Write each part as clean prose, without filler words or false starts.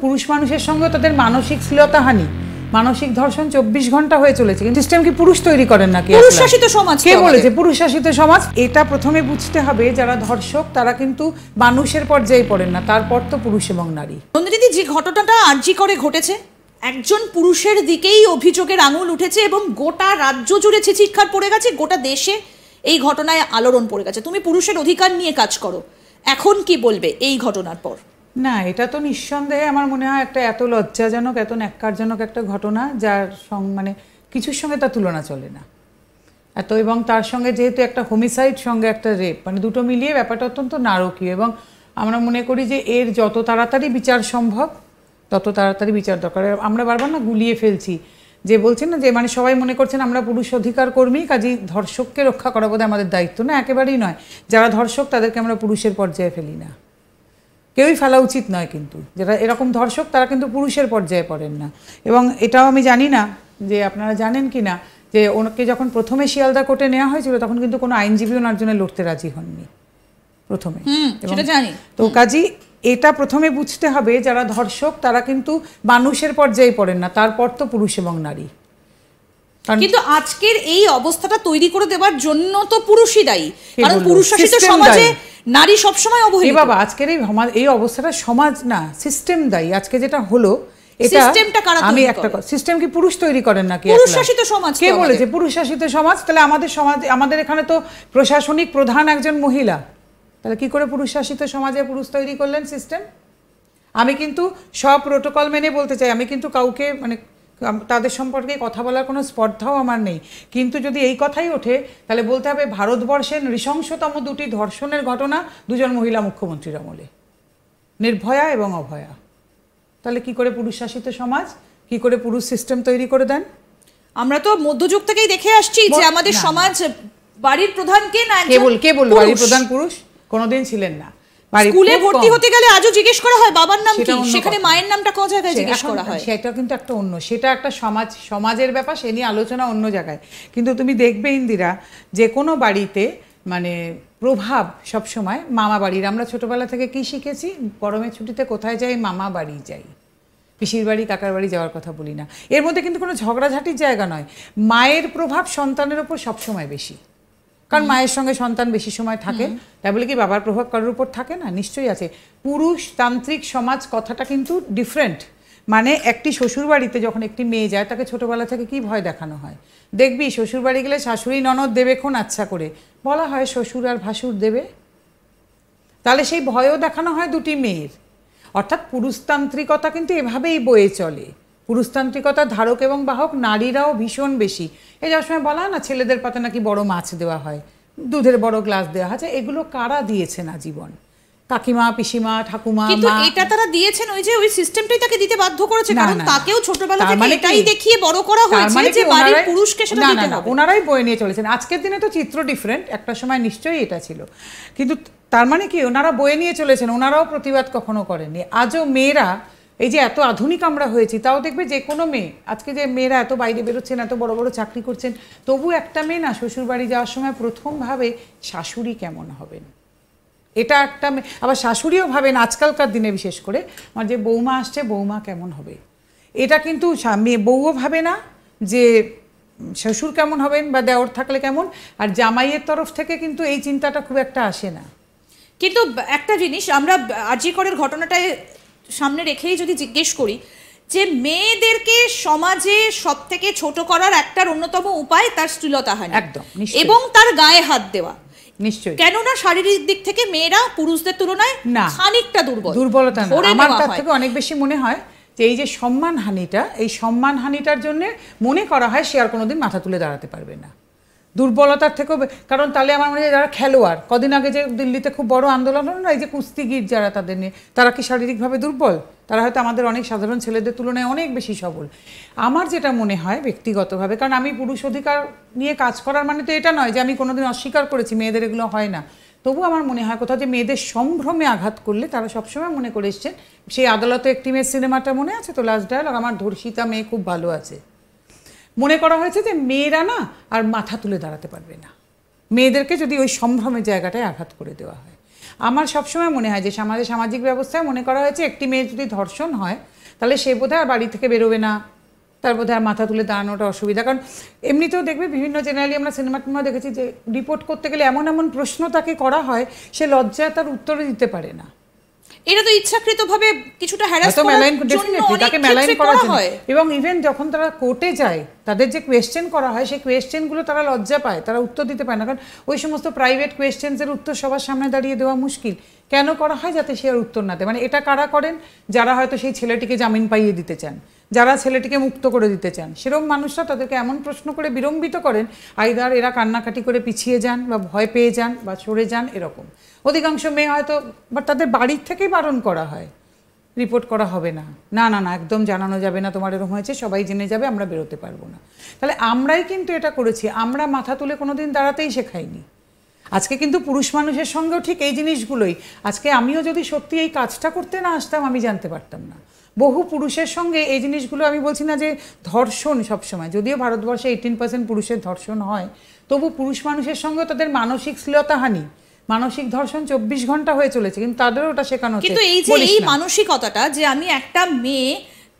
পুরুষ মানুষের সঙ্গে তাদের মানসিক শ্লীলতাহানি, মানসিক ধর্ষণ 24 ঘন্টা হয়ে চলেছে, কিন্তু সিস্টেম কি পুরুষ তৈরি করেন নাকি? পুরুষ শাসিত সমাজ। কে বলেছে পুরুষ শাসিত সমাজ? এটা প্রথমে বুঝতে হবে, যারা ধর্ষক তারা কিন্তু মানুষের পর্যায়ে পড়েন না, তারপর তো পুরুষ এবং নারী। নন্দিনীদি, যে ঘটনাটা আরজি করে ঘটেছে, একজন পুরুষের দিকেই অভিযোগের আঙুল উঠেছে এবং গোটা রাজ্য জুড়ে চিৎকার পড়ে গেছে, গোটা দেশে এই ঘটনায় আলোড়ন পড়ে গেছে। তুমি পুরুষের অধিকার নিয়ে কাজ করো, এখন কি বলবে এই ঘটনার পর? না, এটা তো নিঃসন্দেহে আমার মনে হয় একটা এত লজ্জাজনক, এত ন্যাক্কারজনক একটা ঘটনা, যার মানে কিছুর সঙ্গে তার তুলনা চলে না। এত, এবং তার সঙ্গে যেহেতু একটা হোমিসাইড সঙ্গে একটা রেপ, মানে দুটো মিলিয়ে ব্যাপারটা অত্যন্ত নারকীয়, এবং আমরা মনে করি যে এর যত তাড়াতাড়ি বিচার সম্ভব তত তাড়াতাড়ি বিচার দরকার। আমরা বারবার না গুলিয়ে ফেলছি, যে বলছেন না যে মানে সবাই মনে করছেন আমরা পুরুষ অধিকার কর্মী, কাজেই ধর্ষককে রক্ষা করা বোধহয় আমাদের দায়িত্ব। না, একেবারেই নয়। যারা ধর্ষক তাদেরকে আমরা পুরুষের পর্যায়ে ফেলি না, কেউই ফেলা উচিত নয়, কিন্তু যারা এরকম ধর্ষক তারা কিন্তু পুরুষের পর্যায়ে পড়েন না। এবং এটাও আমি জানি না যে আপনারা জানেন কি না, যে ওনাকে যখন প্রথমে শিয়ালদা কোর্টে নেওয়া হয়েছিল তখন কিন্তু কোনো আইনজীবী ওনার জন্য লড়তে রাজি হননি প্রথমে, সেটা জানি। তো কাজী এটা প্রথমে বুঝতে হবে, যারা ধর্ষক তারা কিন্তু মানুষের পর্যায়ে পড়েন না, তারপর তো পুরুষ এবং নারী। কিন্তু আজকের এই অবস্থাটা তৈরি করে দেওয়ার জন্য তো পুরুষই দায়ী, কারণ পুরুষ শাসিত সমাজে নারী সবসময় অবহেলিত। বাবা, আজকের এই অবস্থাটা সমাজ না, সিস্টেম দায়ী। আজকে যেটা হলো, এটা আমি একটা সিস্টেম কি পুরুষ তৈরি করেন নাকি? পুরুষ শাসিত সমাজ। কে বলেছে পুরুষ শাসিত সমাজ? তাহলে আমাদের সমাজ, আমাদের এখানে তো প্রশাসনিক প্রধান একজন মহিলা, তাহলে কি করে পুরুষ শাসিত সমাজে পুরুষ তৈরি করলেন সিস্টেম? আমি কিন্তু সব প্রোটোকল মেনে বলতে চাই, আমি কিন্তু কাউকে মানে তাদের সম্পর্কে কথা বলার কোনো স্পর্ধাও আমার নেই, কিন্তু যদি এই কথাই ওঠে তাহলে বলতে হবে ভারতবর্ষের নৃশংসতম দুটি ধর্ষণের ঘটনা দুজন মহিলা মুখ্যমন্ত্রীর আমলে, নির্ভয়া এবং অভয়া। তাহলে কি করে পুরুষ শাসিত সমাজ, কি করে পুরুষ সিস্টেম তৈরি করে দেন? আমরা তো মধ্যযুগ থেকেই দেখে আসছি যে আমাদের সমাজ বাড়ির প্রধান কে না, কে বলল বাড়ির প্রধান পুরুষ? কোনোদিন ছিলেন না। স্কুলে ভর্তি হতে গেলে আজও জিজ্ঞেস করা হয় বাবার নাম কি, সেখানে মায়ের নামটা কোন জায়গায় জিজ্ঞেস করা হয়। সেটা কিন্তু একটা অন্য, সেটা একটা সমাজের ব্যাপার, সে নিয়ে আলোচনা অন্য জায়গায়। কিন্তু তুমি দেখবে ইন্দিরা, যে কোনো বাড়িতে মানে প্রভাব সবসময় মামা বাড়ির। আমরা ছোটবেলা থেকে কি শিখেছি? গরমের ছুটিতে কোথায় যাই? মামা বাড়ি যাই, পিসির বাড়ি কাকার বাড়ি যাওয়ার কথা বলি না। এর মধ্যে কিন্তু কোনো ঝগড়াঝাটির জায়গা নয়। মায়ের প্রভাব সন্তানের উপর সবসময় বেশি, কারণ মায়ের সঙ্গে সন্তান বেশি সময় থাকে। তাই বলে কি বাবার প্রভাব কারোর উপর থাকে না? নিশ্চয়ই আছে। পুরুষতান্ত্রিক সমাজ কথাটা কিন্তু ডিফারেন্ট। মানে একটি শ্বশুরবাড়িতে যখন একটি মেয়ে যায়, তাকে ছোটোবেলা থেকে কি ভয় দেখানো হয়? দেখবি শ্বশুরবাড়ি গেলে শাশুড়ি ননদ দেবে খুন আচ্ছা করে, বলা হয় শ্বশুর আর ভাসুর দেবে। তাহলে সেই ভয়ও দেখানো হয় দুটি মেয়ের। অর্থাৎ পুরুষতান্ত্রিকতা কিন্তু এভাবেই বয়ে চলে। পুরুষতান্ত্রিকতার ধারক এবং বাহক নারীরাও ভীষণ বেশি। এই যাওয়ার সময় বলা না, ছেলেদের পাতে নাকি বড় মাছ দেওয়া হয়, দুধের বড় গ্লাস দেওয়া হয়। এগুলো কারা দিয়েছেন আজীবন? কাকিমা, পিসিমা, ঠাকুমা। কিন্তু এটা তারা দিয়েছেন ওই যে ওই সিস্টেমটাই তাকে দিতে বাধ্য করেছে, কারণ তাকেও ছোটবেলা থেকে এটাই দেখিয়ে বড় করা হয়েছে যে বাড়ির পুরুষকে সেটা দিতে হবে। ওনারাই বয়ে নিয়ে চলেছেন। আজকের দিনে তো চিত্র ডিফারেন্ট, একটা সময় নিশ্চয়ই এটা ছিল, কিন্তু তার মানে কি ওনারা বয়ে নিয়ে চলেছেন, ওনারাও প্রতিবাদ কখনো করেননি। আজও মেয়েরা, এই যে এত আধুনিক আমরা হয়েছি, তাও দেখবে যে কোনো মেয়ে আজকে, যে মেয়েরা এত বাইরে বেরোচ্ছেন, এত বড় বড় চাকরি করছেন, তবু একটা মেয়ে না শ্বশুর বাড়ি যাওয়ার সময় প্রথম ভাবে শাশুড়ি কেমন হবেন। এটা একটা মেয়ে আবার শাশুড়িও ভাবেন আজকালকার দিনে, বিশেষ করে আমার যে বৌমা আসছে, বৌমা কেমন হবে। এটা কিন্তু মেয়ে বউও ভাবে না যে শ্বশুর কেমন হবেন বা দেওর থাকলে কেমন, আর জামাইয়ের তরফ থেকে কিন্তু এই চিন্তাটা খুব একটা আসে না। কিন্তু একটা জিনিস আমরা আরজি করের ঘটনাটায় সামনে রেখেই যদি জিজ্ঞেস করি, যে মেয়েদেরকে সমাজে সব থেকে ছোট করার একটা অন্যতম উপায় তার শ্লীলতাহানি, একদম, এবং তার গায়ে হাত দেওয়া। নিশ্চয়ই। কেননা শারীরিক দিক থেকে মেয়েরা পুরুষদের তুলনায় খানিকটা দুর্বলতা না, আমার তার থেকে অনেক বেশি মনে হয় যে এই যে সম্মানহানিটা, এই সম্মানহানিটার জন্য মনে করা হয় সে আর কোনোদিন মাথা তুলে দাঁড়াতে পারবে না। দুর্বলতার থেকেও, কারণ তাহলে আমার মনে হয় যারা খেলোয়াড়, কদিন আগে যে দিল্লিতে খুব বড় আন্দোলন হলো না, এই যে কুস্তিগির যারা, তাদের নিয়ে, তারা কি শারীরিকভাবে দুর্বল? তারা হয়তো আমাদের অনেক সাধারণ ছেলেদের তুলনায় অনেক বেশি সবল। আমার যেটা মনে হয় ব্যক্তিগতভাবে, কারণ আমি পুরুষ অধিকার নিয়ে কাজ করার মানে তো এটা নয় যে আমি কোনোদিন অস্বীকার করেছি মেয়েদের এগুলো হয় না, তবু আমার মনে হয় কোথাও যে মেয়েদের সম্ভ্রমে আঘাত করলে তারা সবসময় মনে করে এসছেন, সেই আদালতে একটি মেয়ের সিনেমাটা মনে আছে তো, লাস্ট ডায়ালগ, আমার ধর্ষিতা মেয়ে খুব ভালো আছে। মনে করা হয়েছে যে মেয়েরা না আর মাথা তুলে দাঁড়াতে পারবে না, মেয়েদেরকে যদি ওই সম্ভ্রমের জায়গাটায় আঘাত করে দেওয়া হয়। আমার সবসময় মনে হয় যে আমাদের সামাজিক ব্যবস্থায় মনে করা হয়েছে একটি মেয়ে যদি ধর্ষণ হয় তাহলে সে বোধহয় আর বাড়ি থেকে বেরোবে না, তার বোধহয় আর মাথা তুলে দাঁড়ানোটা অসুবিধা। কারণ এমনিতেও দেখবে বিভিন্ন জেনারেলি আমরা সিনেমা টিনেমা দেখেছি যে রিপোর্ট করতে গেলে এমন এমন প্রশ্ন তাকে করা হয় সে লজ্জায় তার উত্তরে দিতে পারে না। এটা তো ইচ্ছাকৃতভাবে কিছুটা হ্যারাস তো করার মেলাইন জন্য ডেফিনেটলি অনেক তাকে মেলাইন ক্ষেত্রে করার করা জন্য। হয়। এবং ইভেন যখন তারা কোর্টে যায় তাদের যে কোয়েশ্চেন করা হয় সেই কোয়েশ্চেনগুলো তারা লজ্জা পায়, তারা উত্তর দিতে পারে না। কারণ ওই সমস্ত প্রাইভেট কোয়েশ্চেন্সের উত্তর সবার সামনে দাঁড়িয়ে দেওয়া মুশকিল। কেন করা হয়? যাতে সে আর উত্তর না দেয়। মানে এটা কারা করেন? যারা হয়তো সেই ছেলেটিকে জামিন পাইয়ে দিতে চান, যারা ছেলেটিকে মুক্ত করে দিতে চান, সেরকম মানুষরা তাদেরকে এমন প্রশ্ন করে বিড়ম্বিত করেন আইদার এরা কান্নাকাটি করে পিছিয়ে যান বা ভয় পেয়ে যান বা সরে যান। এরকম অধিকাংশ মেয়ে হয়তো বাট তাদের বাড়ির থেকেই বারণ করা হয়, রিপোর্ট করা হবে না, না না না একদম জানানো যাবে না, তোমার এরকম হয়েছে, সবাই জেনে যাবে, আমরা বেরোতে পারবো না। তাহলে আমরাই কিন্তু এটা করেছি, আমরা মাথা তুলে কোনোদিন দাঁড়াতেই শেখাইনি। আজকে কিন্তু পুরুষ মানুষের সঙ্গেও ঠিক এই জিনিসগুলোই, আজকে আমিও যদি সত্যি এই কাজটা করতে না আসতাম আমি জানতে পারতাম না। বহু পুরুষের সঙ্গে এই জিনিসগুলো, আমি বলছি না যে ধর্ষণ সবসময়, যদিও ভারতবর্ষে 18% পুরুষের ধর্ষণ হয়, তবু পুরুষ মানুষের সঙ্গেও তাদের মানসিক শ্লীলতাহানি, মানসিক ধর্ষণ 24 ঘন্টা হয়ে চলেছে, কিন্তু তাদেরও ওটা শেখানো হচ্ছে। কিন্তু এই যে এই মানসিকতাটা যে আমি একটা মেয়ে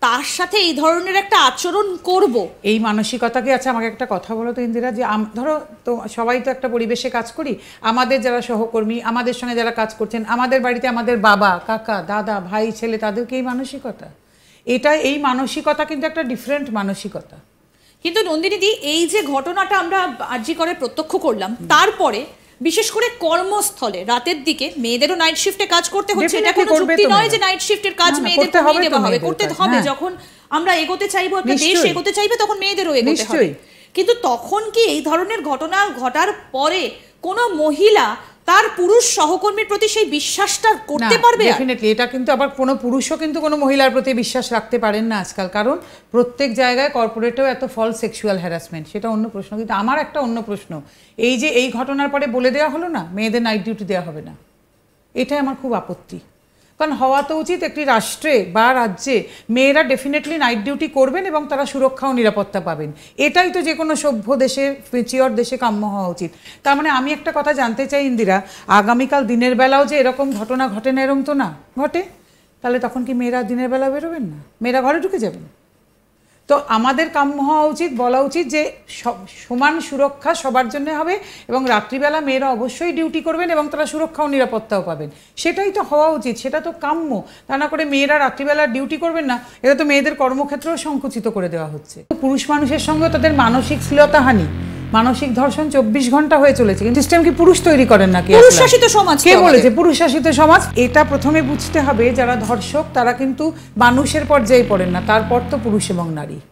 তার সাথে এই ধরনের একটা আচরণ করব, এই মানসিকতাকে, আচ্ছা আমাকে একটা কথা বলো তো ইন্দিরা, যে ধরো তো সবাই তো একটা পরিবেশে কাজ করি, আমাদের যারা সহকর্মী, আমাদের সঙ্গে যারা কাজ করছেন, আমাদের বাড়িতে আমাদের বাবা কাকা দাদা ভাই ছেলে, তাদেরকে এই মানসিকতা, এই মানসিকতা কিন্তু একটা ডিফারেন্ট মানসিকতা। কিন্তু নন্দিনীদি এই যে ঘটনাটা আমরা আরজি করে প্রত্যক্ষ করলাম, তারপরে বিশেষ করে কর্মস্থলে রাতের দিকে মেয়েদেরও নাইট শিফটে কাজ করতে হচ্ছে। এটা কোনো যুক্তি নয় যে নাইট শিফটের কাজ মেয়েদের কমিয়ে দেওয়া হবে, করতে হবে। যখন আমরা এগোতে চাইবো, একটা দেশ এগোতে চাইবে, তখন মেয়েদেরও এগোতে হবে। কিন্তু তখন কি এই ধরনের ঘটনা ঘটার পরে কোনো মহিলা তার পুরুষ সহকর্মীর প্রতি সেই বিশ্বাসটা করতে পারবে? ডেফিনেটলি এটা কিন্তু আবার কোনো পুরুষও কিন্তু কোনো মহিলার প্রতি বিশ্বাস রাখতে পারেন না আজকাল, কারণ প্রত্যেক জায়গায় কর্পোরেটেও এত ফলস সেক্সুয়াল হ্যারাসমেন্ট, সেটা অন্য প্রশ্ন। কিন্তু আমার একটা অন্য প্রশ্ন, এই যে এই ঘটনার পরে বলে দেওয়া হলো না মেয়েদের নাইট ডিউটি দেওয়া হবে না, এটাই আমার খুব আপত্তি। কারণ হওয়া তো উচিত একটি রাষ্ট্রে বা রাজ্যে মেয়েরা ডেফিনেটলি নাইট ডিউটি করবেন এবং তারা সুরক্ষা ও নিরাপত্তা পাবেন। এটাই তো যে কোনো সভ্য দেশে, ম্যাচিওর দেশে কাম্য হওয়া উচিত। তার মানে আমি একটা কথা জানতে চাই ইন্দিরা, আগামীকাল দিনের বেলাও যে এরকম ঘটনা ঘটে না, এরকম তো না ঘটে, তাহলে তখন কি মেয়েরা দিনের বেলা বেরোবেন না? মেয়েরা ঘরে ঢুকে যাবেন? তো আমাদের কাম্য হওয়া উচিত, বলা উচিত যে সমান সুরক্ষা সবার জন্য হবে এবং রাত্রিবেলা মেয়েরা অবশ্যই ডিউটি করবেন এবং তারা সুরক্ষা ও নিরাপত্তাও পাবেন। সেটাই তো হওয়া উচিত, সেটা তো কাম্য। তা না করে মেয়েরা রাত্রিবেলা ডিউটি করবেন না, এটা তো মেয়েদের কর্মক্ষেত্রেও সংকুচিত করে দেওয়া হচ্ছে। পুরুষ মানুষের সঙ্গে তাদের মানসিক শ্লীলতাহানি, মানসিক ধর্ষণ 24 ঘন্টা হয়ে চলেছে, কিন্তু সিস্টেম কি পুরুষ তৈরি করেন নাকি? পুরুষ শাসিত সমাজ, কে বলেছে পুরুষ শাসিত সমাজ? এটা প্রথমে বুঝতে হবে, যারা ধর্ষক তারা কিন্তু মানুষের পর্যায়ে পড়েন না, তারপর তো পুরুষ এবং নারী।